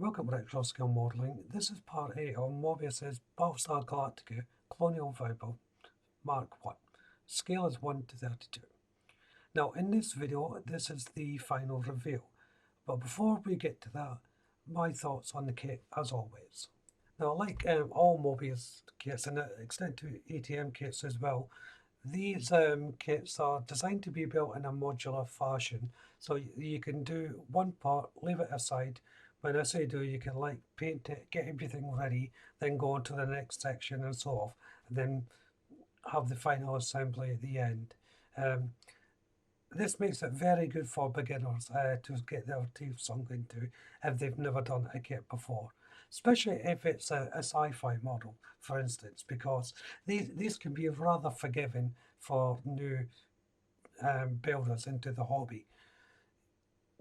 Welcome back to Scale Modelling. This is part 8 of Moebius's Battlestar Galactica Colonial Variable Mark 1. Scale is 1 to 32. Now in this video, this is the final reveal. But before we get to that, my thoughts on the kit as always. Now like all Moebius kits and extend to ATM kits as well, these kits are designed to be built in a modular fashion, so you can do one part, leave it aside. When I say do, you can like paint it, get everything ready, then go on to the next section and so on, and then have the final assembly at the end. This makes it very good for beginners to get their teeth sunk into if they've never done a kit before. Especially if it's a sci-fi model, for instance, because these can be rather forgiving for new builders into the hobby.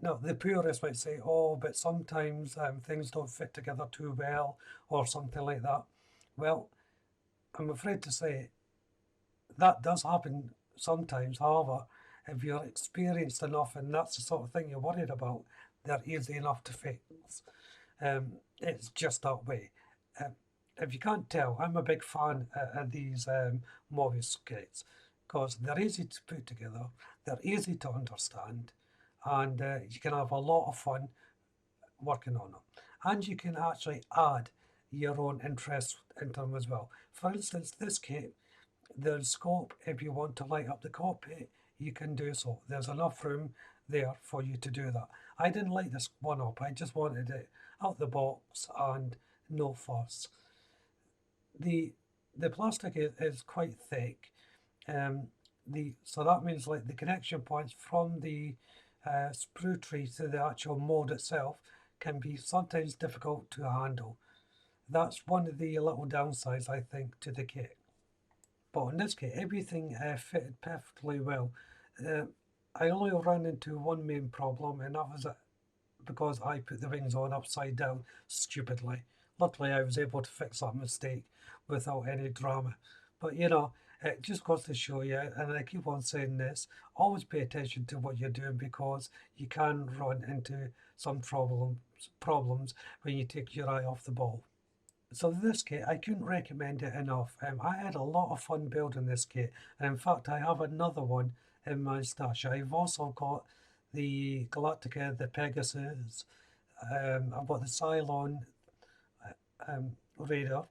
Now, the purists might say, oh, but sometimes things don't fit together too well or something like that. Well, I'm afraid to say that does happen sometimes. However, if you're experienced enough and that's the sort of thing you're worried about, they're easy enough to fix. It's just that way. If you can't tell, I'm a big fan of these Moebius kits because they're easy to put together, they're easy to understand, and you can have a lot of fun working on them. And you can actually add your own interests into them as well. For instance, this kit, there's scope if you want to light up the cockpit, you can do so. There's enough room there for you to do that. I didn't light this one up, I just wanted it out the box and no fuss. The plastic is quite thick, so that means like the connection points from the sprue tree to the actual mold itself can be sometimes difficult to handle. That's one of the little downsides, I think, to the kit. But in this kit, everything fitted perfectly well. I only ran into one main problem, and that was because I put the wings on upside down stupidly. Luckily, I was able to fix that mistake without any drama. But you know, it just goes to show you, and I keep on saying this, always pay attention to what you're doing because you can run into some problems when you take your eye off the ball. So this kit, I couldn't recommend it enough. I had a lot of fun building this kit, and in fact I have another one in my stash. I've also got the Galactica, the Pegasus, I've got the Cylon radar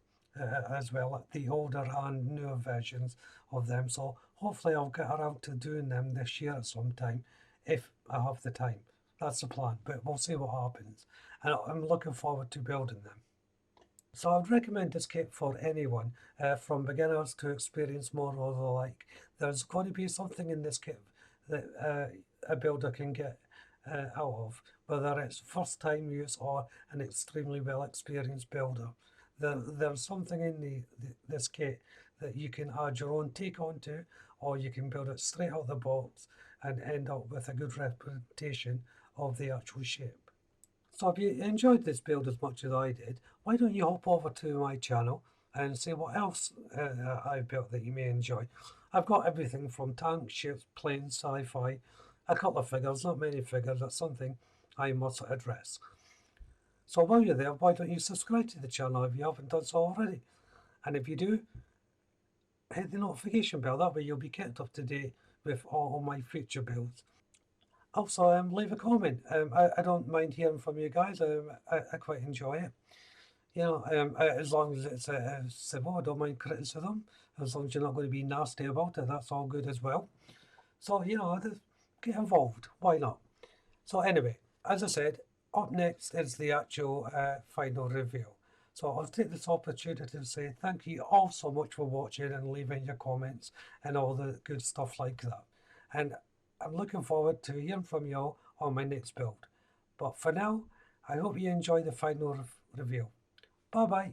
as well, the older and newer versions of them. So hopefully I'll get around to doing them this year at some time, if I have the time. That's the plan, but we'll see what happens. And I'm looking forward to building them. So I'd recommend this kit for anyone, from beginners to experienced models alike. There's going to be something in this kit that a builder can get out of, whether it's first time use or an extremely well experienced builder. There's something in this kit that you can add your own take onto, or you can build it straight out of the box and end up with a good representation of the actual ship. So if you enjoyed this build as much as I did, why don't you hop over to my channel and see what else I've built that you may enjoy. I've got everything from tanks, ships, planes, sci-fi, a couple of figures, not many figures, that's something I must address. So while you're there, why don't you subscribe to the channel if you haven't done so already? And if you do, hit the notification bell, that way you'll be kept up to date with all my future builds. Also, leave a comment. I don't mind hearing from you guys. I quite enjoy it. You know, as long as it's civil, I don't mind criticism. As long as you're not going to be nasty about it, that's all good as well. So, you know, get involved. Why not? So anyway, as I said, up next is the actual final reveal. So I'll take this opportunity to say thank you all so much for watching and leaving your comments and all the good stuff like that. And I'm looking forward to hearing from you all on my next build. But for now, I hope you enjoy the final reveal. Bye bye.